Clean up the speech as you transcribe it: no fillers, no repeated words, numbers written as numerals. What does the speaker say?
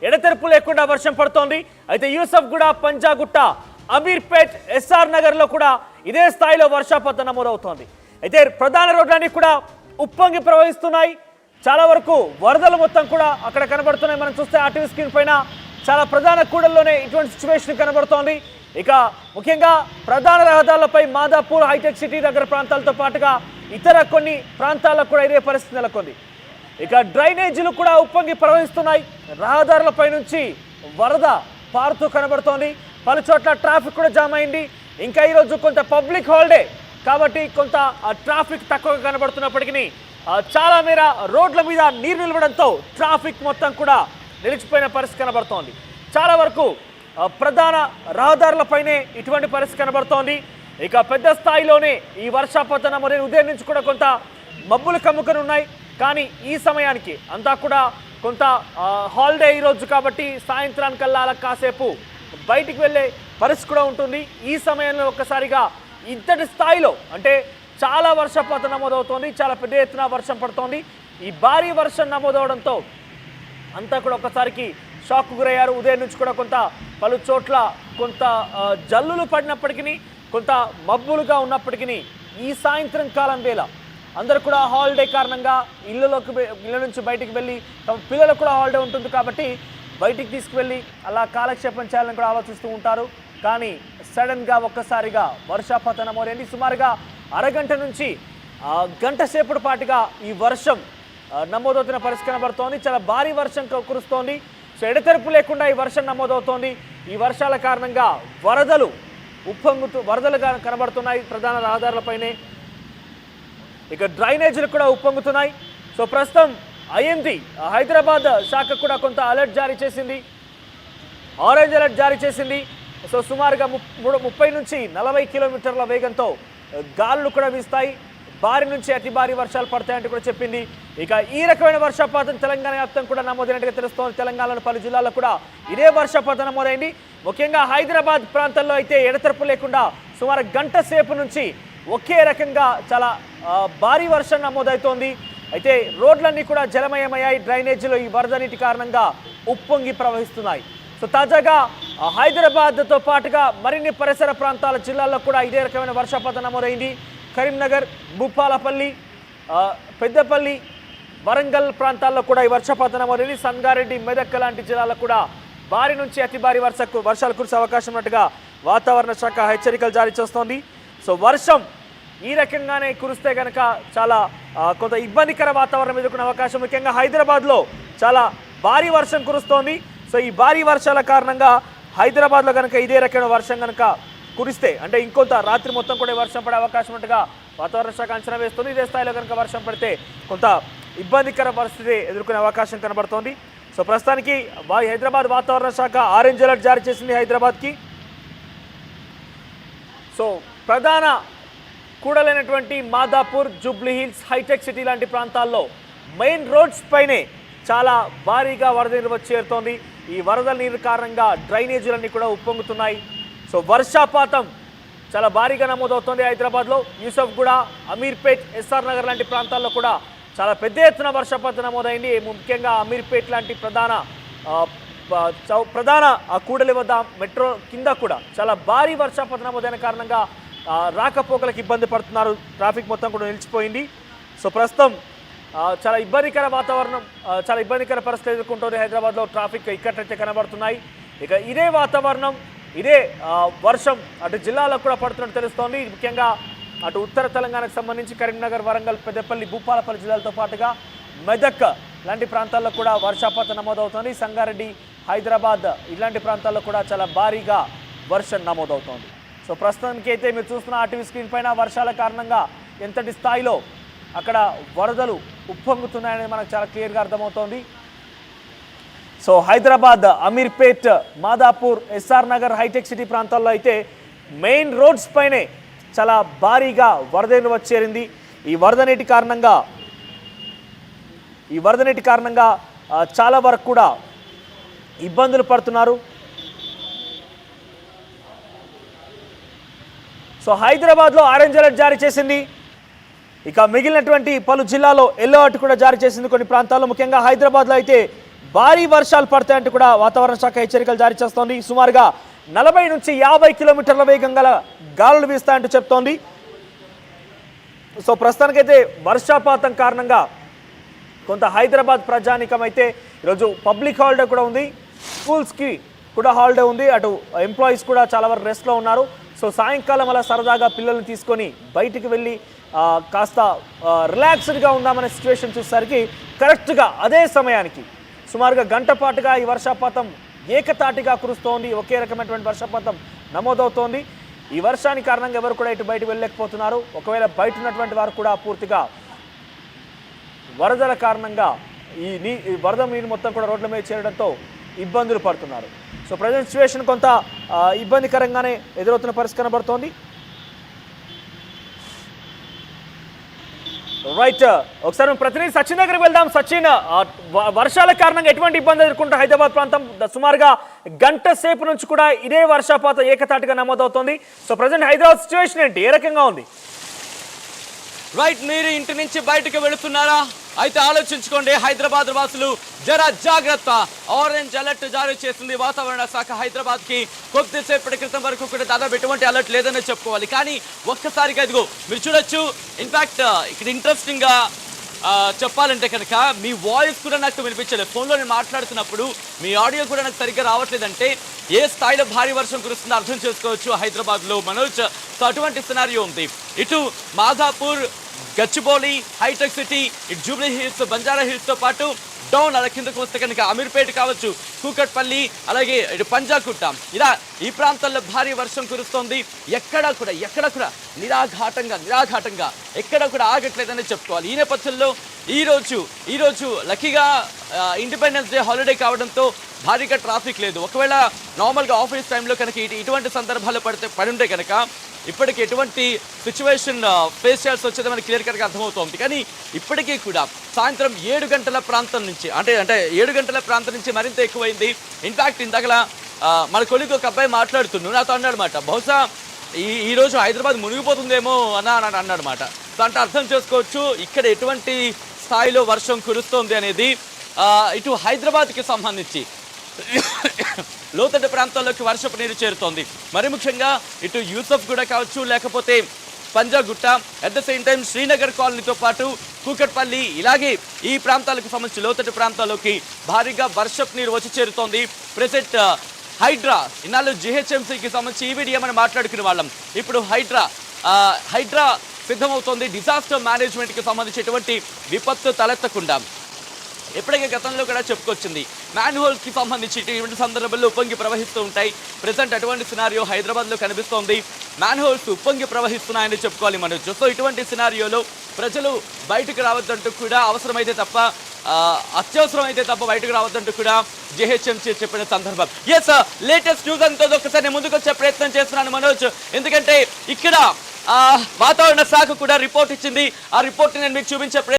ఎడతెరపు లేకుండా వర్షం పడుతోంది. అయితే యూసఫ్గూడ, పంజాగుట్ట, అమీర్పేట్, ఎస్ఆర్ నగర్లో కూడా ఇదే స్థాయిలో వర్షపాతం నమోదవుతోంది. అయితే ప్రధాన రోడ్లన్నీ కూడా ఉప్పొంగి ప్రవహిస్తున్నాయి. చాలా వరకు వరదలు మొత్తం కూడా అక్కడ కనబడుతున్నాయి. మనం చూస్తే ఆర్టీవీ స్క్రీన్ పైన చాలా ప్రధాన కూడల్లోనే ఇటువంటి సిచ్యువేషన్ కనబడుతోంది. ఇక ముఖ్యంగా ప్రధాన రహదారులపై మాదాపూర్, హైటెక్ సిటీ దగ్గర ప్రాంతాలతో పాటుగా ఇతర కొన్ని ప్రాంతాల్లో కూడా ఇదే పరిస్థితి నెలకొంది. ఇక డ్రైనేజీలు కూడా ఉప్పొంగి ప్రవహిస్తున్నాయి. రహదారులపై నుంచి వరద పారుతూ కనబడుతోంది. పలు చోట్ల ట్రాఫిక్ కూడా జామ్ అయింది. ఇంకా ఈరోజు కొంత పబ్లిక్ హాలిడే కాబట్టి కొంత ట్రాఫిక్ తక్కువగా కనబడుతున్నప్పటికీ చాలా మేర రోడ్ల మీద నీరు నిలవడంతో ట్రాఫిక్ మొత్తం కూడా నిలిచిపోయిన పరిస్థితి కనబడుతోంది. చాలా వరకు ప్రధాన రహదారులపైనే ఇటువంటి పరిస్థితి కనబడుతోంది. ఇక పెద్ద స్థాయిలోనే ఈ వర్షపాతం మరియు ఉదయం నుంచి కూడా కొంత మబ్బులు కమ్ముకొని ఉన్నాయి. కానీ ఈ సమయానికి అంతా కూడా కొంత హాలిడే ఈరోజు కాబట్టి సాయంత్రానికల్లా అలా కాసేపు బయటికి వెళ్ళే పరిస్థితి కూడా ఉంటుంది. ఈ సమయంలో ఒక్కసారిగా ఇంతటి స్థాయిలో అంటే చాలా వర్షపాతం నమోదవుతోంది. చాలా పెద్ద ఎత్తున వర్షం పడుతోంది. ఈ భారీ వర్షం నమోదవడంతో అంతా కూడా ఒక్కసారికి షాక్ గురయ్యారు. ఉదయం నుంచి కూడా కొంత పలు చోట్ల కొంత జల్లులు పడినప్పటికీ కొంత మబ్బులుగా ఉన్నప్పటికీ ఈ సాయంత్రం కాలం వేళ అందరూ కూడా హాలిడే కారణంగా ఇళ్ళ నుంచి బయటికి వెళ్ళి తమ పిల్లలకు కూడా హాలిడే ఉంటుంది కాబట్టి బయటికి తీసుకువెళ్ళి అలా కాలక్షేపం చేయాలని కూడా ఆలోచిస్తూ ఉంటారు. కానీ సడన్గా ఒక్కసారిగా వర్షపాతం నమోదైంది. సుమారుగా అరగంట నుంచి గంట సేపటి పాటుగా ఈ వర్షం నమోదవుతున్న పరిస్థితి కనబడుతోంది. చాలా భారీ వర్షం కురుస్తోంది. సో ఎడతెరపు లేకుండా ఈ వర్షం నమోదవుతోంది. ఈ వర్షాల కారణంగా వరదలుగా కనబడుతున్నాయి ప్రధాన రహదారులపైనే. ఇక డ్రైనేజీలు కూడా ఉప్పొంగుతున్నాయి. సో ప్రస్తుతం ఐఎండీ హైదరాబాద్ శాఖ కూడా కొంత అలర్ట్ జారీ చేసింది, ఆరెంజ్ అలర్ట్ జారీ చేసింది. సో సుమారుగా 30 నుంచి 40 కిలోమీటర్ల వేగంతో గాలులు కూడా వీస్తాయి. భారీ నుంచి అతి భారీ వర్షాలు పడతాయంటూ కూడా చెప్పింది. ఇక ఈ రకమైన వర్షపాతం తెలంగాణ వ్యాప్తం కూడా నమోదైనట్టుగా తెలుస్తోంది. తెలంగాణలోని పలు జిల్లాల్లో కూడా ఇదే వర్షపాతం నమోదైంది. ముఖ్యంగా హైదరాబాద్ ప్రాంతంలో అయితే ఎడతెరపు లేకుండా సుమారు గంట సేపు నుంచి ఒకే రకంగా చాలా భారీ వర్షం నమోదవుతోంది. అయితే రోడ్లన్నీ కూడా జలమయమయ్యాయి. డ్రైనేజీలో ఈ వరద నీటి కారణంగా ఉప్పొంగి ప్రవహిస్తున్నాయి. సో తాజాగా హైదరాబాద్తో పాటుగా మరిన్ని పరిసర ప్రాంతాల జిల్లాల్లో కూడా ఇదే రకమైన వర్షపాతం నమోదైంది. కరీంనగర్, భూపాలపల్లి, పెద్దపల్లి, వరంగల్ ప్రాంతాల్లో కూడా ఈ వర్షపాతం నమోదైంది. సంగారెడ్డి, మెదక్ లాంటి జిల్లాల్లో కూడా భారీ నుంచి అతి భారీ వర్షాలు కురిసే అవకాశం ఉన్నట్టుగా వాతావరణ శాఖ హెచ్చరికలు జారీ చేస్తోంది. సో వర్షం ఈ రకంగానే కురిస్తే కనుక చాలా కొంత ఇబ్బందికర వాతావరణం ఎదుర్కొనే అవకాశం. ముఖ్యంగా హైదరాబాద్లో చాలా భారీ వర్షం కురుస్తోంది. సో ఈ భారీ వర్షాల కారణంగా హైదరాబాద్లో కనుక ఇదే రకమైన వర్షం కనుక కురిస్తే అంటే ఇంకొంత రాత్రి మొత్తం కూడా వర్షం పడే అవకాశం ఉన్నట్టుగా వాతావరణ శాఖ అంచనా వేస్తుంది. ఇదే స్థాయిలో కనుక వర్షం పడితే కొంత ఇబ్బందికర పరిస్థితి ఎదుర్కొనే అవకాశం కనబడుతోంది. సో ప్రస్తుతానికి హైదరాబాద్ వాతావరణ శాఖ ఆరెంజ్ అలర్ట్ జారీ చేసింది హైదరాబాద్కి. సో ప్రధాన కూడలైనటువంటి మాదాపూర్, జూబ్లీ హిల్స్, హైటెక్ సిటీ లాంటి ప్రాంతాల్లో మెయిన్ రోడ్స్ పైనే చాలా భారీగా వరద నీరు వచ్చి చేరుతోంది. ఈ వరద నీరు కారణంగా డ్రైనేజీలన్నీ కూడా ఉప్పొంగుతున్నాయి. సో వర్షపాతం చాలా భారీగా నమోదవుతోంది హైదరాబాద్లో. యూసఫ్గూడ, అమీర్పేట్, ఎస్ఆర్ నగర్ లాంటి ప్రాంతాల్లో కూడా చాలా పెద్ద ఎత్తున వర్షపాతం నమోదైంది. ముఖ్యంగా అమీర్పేట్ లాంటి ప్రధాన కూడలి వద్ద మెట్రో కింద కూడా చాలా భారీ వర్షపాతం నమోదైన కారణంగా రాకపోకలకు ఇబ్బంది పడుతున్నారు. ట్రాఫిక్ మొత్తం కూడా నిలిచిపోయింది. సో ప్రస్తుతం చాలా ఇబ్బందికర వాతావరణం, చాలా ఇబ్బందికర పరిస్థితులు ఎదుర్కొంటుంది హైదరాబాద్లో. ట్రాఫిక్ ఇక్కడైతే కనబడుతున్నాయి. ఇక ఇదే వాతావరణం, ఇదే వర్షం అటు జిల్లాలో కూడా పడుతున్నట్టు తెలుస్తోంది. ముఖ్యంగా అటు ఉత్తర తెలంగాణకు సంబంధించి కరీంనగర్, వరంగల్, పెద్దపల్లి, భూపాలపల్లి జిల్లాలతో పాటుగా మెదక్ లాంటి ప్రాంతాల్లో కూడా వర్షపాతం నమోదవుతోంది. సంగారెడ్డి, హైదరాబాద్ ఇలాంటి ప్రాంతాల్లో కూడా చాలా భారీగా వర్షం నమోదవుతోంది. సో ప్రస్తుతానికి అయితే మీరు చూస్తున్న ఆర్టీవీ స్క్రీన్ పైన వర్షాల కారణంగా ఎంతటి స్థాయిలో అక్కడ వరదలు ఉప్పొంగుతున్నాయనేది మనకు చాలా క్లియర్గా అర్థమవుతోంది. So Hyderabad, Ameerpet, Madhapur, SR Nagar, Hitec City ప్రాంతాల్లో అయితే మెయిన్ రోడ్స్ పైనే చాలా భారీగా వరద నీరు వచ్చేరింది. ఈ వరద నీటి కారణంగా చాలా వరకు కూడా ఇబ్బందులు పడుతున్నారు. సో హైదరాబాద్లో ఆరెంజ్ అలర్ట్ జారీ చేసింది. ఇక మిగిలినటువంటి పలు జిల్లాలో ఎల్లో అలర్ట్ కూడా జారీ చేసింది. కొన్ని ప్రాంతాల్లో ముఖ్యంగా హైదరాబాద్లో అయితే భారీ వర్షాలు పడతాయంటూ కూడా వాతావరణ శాఖ హెచ్చరికలు జారీ చేస్తోంది. సుమారుగా 40 నుంచి 50 కిలోమీటర్ల వేగం గల గాలులు వీస్తాయంటూ చెప్తోంది. సో ప్రస్తుతానికైతే వర్షాపాతం కారణంగా కొంత హైదరాబాద్ ప్రజానికం అయితే ఈరోజు పబ్లిక్ హాలిడే కూడా ఉంది, స్కూల్స్కి కూడా హాలిడే ఉంది, అటు ఎంప్లాయీస్ కూడా చాలా వరకు రెస్ట్లో ఉన్నారు. సో సాయంకాలం అలా సరదాగా పిల్లల్ని తీసుకొని బయటికి వెళ్ళి కాస్త రిలాక్స్డ్గా ఉందామనే సిచ్యువేషన్ చూసేసరికి కరెక్ట్గా అదే సమయానికి సుమారుగా గంట పాటుగా ఈ వర్షపాతం ఏకతాటిగా కురుస్తోంది. ఒకే రకమైనటువంటి వర్షపాతం నమోదవుతోంది. ఈ వర్షానికి కారణంగా ఎవరు కూడా ఇటు బయటకు వెళ్ళలేకపోతున్నారు. ఒకవేళ బయట ఉన్నటువంటి వారు కూడా పూర్తిగా వరదల కారణంగా ఈ వరద నీరు మొత్తం కూడా రోడ్ల మీద చేరడంతో ఇబ్బందులు పడుతున్నారు. సో ప్రజెంట్ సిచ్యువేషన్ కొంత ఇబ్బందికరంగానే ఎదురవుతున్న పరిస్థితి కనబడుతోంది. రైట్, ఒకసారి ప్రతినిధి సచిన్ దగ్గరికి వెళ్దాం. సచిన్, వర్షాల కారణంగా ఎటువంటి ఇబ్బంది ఎదుర్కొంటారు హైదరాబాద్ ప్రాంతం? సుమారుగా గంట సేపు నుంచి కూడా ఇదే వర్షపాతం ఏకతాటిగా నమోదవుతోంది. సో ప్రజెంట్ హైదరాబాద్ సిచ్యువేషన్ ఏంటి, ఏ రకంగా ఉంది? రైట్, మీరు ఇంటి నుంచి బయటకు వెళుతున్నారా? అయితే ఆలోచించుకోండి హైదరాబాద్ వాసులు, జర జాగ్రత్త. ఆరెంజ్ అలర్ట్ జారీ చేసింది వాతావరణ శాఖ హైదరాబాద్ కి. కొద్దిసేపటి క్రితం వరకు కూడా దాదాపు ఎటువంటి అలర్ట్ లేదనే చెప్పుకోవాలి. కానీ ఒక్కసారిగా ఇదిగో మీరు చూడొచ్చు. ఇన్ఫాక్ట్ ఇక్కడ ఇంట్రెస్టింగ్ గా చెప్పాలంటే కనుక మీ వాయిస్ కూడా నాకు వినిపించలేదు. ఫోన్లో నేను మాట్లాడుతున్నప్పుడు మీ ఆడియో కూడా నాకు సరిగ్గా రావట్లేదంటే ఏ స్థాయిలో భారీ వర్షం కురుస్తుందో అర్థం చేసుకోవచ్చు హైదరాబాద్లో మనోజ్. సో అటువంటి సినారియో ఉంది. ఇటు మాధాపూర్, గచ్చిబౌలి, హైటెక్ సిటీ, ఇటు జూబ్లీ హిల్స్, బంజారా హిల్స్తో పాటు డౌన్ అలా కిందకు వస్తే కనుక అమీర్పేట కావచ్చు, కూకట్పల్లి, అలాగే ఇటు పంజాగుట్ట, ఇలా ఈ ప్రాంతాల్లో భారీ వర్షం కురుస్తోంది. ఎక్కడ కూడా నిరాఘాటంగా ఎక్కడ కూడా ఆగట్లేదని చెప్పుకోవాలి. ఈ నేపథ్యంలో ఈరోజు లక్కీగా ఇండిపెండెన్స్ డే హాలిడే కావడంతో భారీగా ట్రాఫిక్ లేదు. ఒకవేళ నార్మల్గా ఆఫీస్ టైంలో కనుక ఇటువంటి సందర్భాలు పడుంటే కనుక ఇప్పటికి ఎటువంటి సిచ్యువేషన్ ఫేస్ చేయాల్సి వచ్చేది మనకి క్లియర్ కట్గా అర్థమవుతోంది. కానీ ఇప్పటికీ కూడా సాయంత్రం 7 గంటల ప్రాంతం నుంచి అంటే 7 గంటల ప్రాంతం నుంచి మరింత ఎక్కువైంది. ఇన్ఫాక్ట్ ఇందాకలా మన కొలికి ఒక అబ్బాయి మాట్లాడుతున్నాడు, నాతో అన్నాడనమాట, బహుశా ఈరోజు హైదరాబాద్ మునిగిపోతుందేమో అన్నాడనమాట. సో అంటే అర్థం చేసుకోవచ్చు ఇక్కడ ఎటువంటి స్థాయిలో వర్షం కురుస్తోంది అనేది. ఇటు హైదరాబాద్కి సంబంధించి లోతట్టు ప్రాంతాల్లోకి వర్షపు నీరు చేరుతోంది. మరి ముఖ్యంగా ఇటు యూసఫ్ కూడా కావచ్చు, లేకపోతే Panjagutta, at the same time Srinagar కాలనీతో పాటు కూకట్పల్లి, ఇలాగే ఈ ప్రాంతాలకు సంబంధించి లోతట్టు ప్రాంతాల్లోకి భారీగా వర్షపు నీరు వచ్చి చేరుతోంది. ప్రెసెంట్ హైడ్రా, ఇన్నాళ్ళు జిహెచ్ఎంసీకి సంబంధించి ఈవీడీఎం అని మాట్లాడుకునే వాళ్ళం. ఇప్పుడు హైడ్రా సిద్ధమవుతోంది డిజాస్టర్ మేనేజ్మెంట్కి సంబంధించి ఎటువంటి విపత్తు తలెత్తకుండా. ఎప్పటికే గతంలో కూడా చెప్పుకొచ్చింది, మ్యాన్ హోల్స్కి సంబంధించి ఇటువంటి సందర్భాల్లో ఉప్పొంగి ప్రవహిస్తూ ఉంటాయి. ప్రెసెంట్ అటువంటి సినారియో హైదరాబాద్లో కనిపిస్తోంది. మ్యాన్ హోల్స్ ఉప్పొంగి ప్రవహిస్తున్నాయని చెప్పుకోవాలి మనోజ్. సో ఇటువంటి సినారియోలో ప్రజలు బయటకు రావద్దంటూ కూడా, అవసరమైతే తప్ప అత్యవసరమైతే తప్ప బయటకు రావద్దంటూ కూడా జిహెచ్ఎంసీ చెప్పిన సందర్భం. ఎస్, లేటెస్ట్ న్యూస్ అంతా ఒకసారి నేను ముందుకు వచ్చే ప్రయత్నం చేస్తున్నాను మనోజ్. ఎందుకంటే ఇక్కడ వాతావరణ శాఖ కూడా రిపోర్ట్ ఇచ్చింది. ఆ రిపోర్ట్ నేను మీకు చూపించే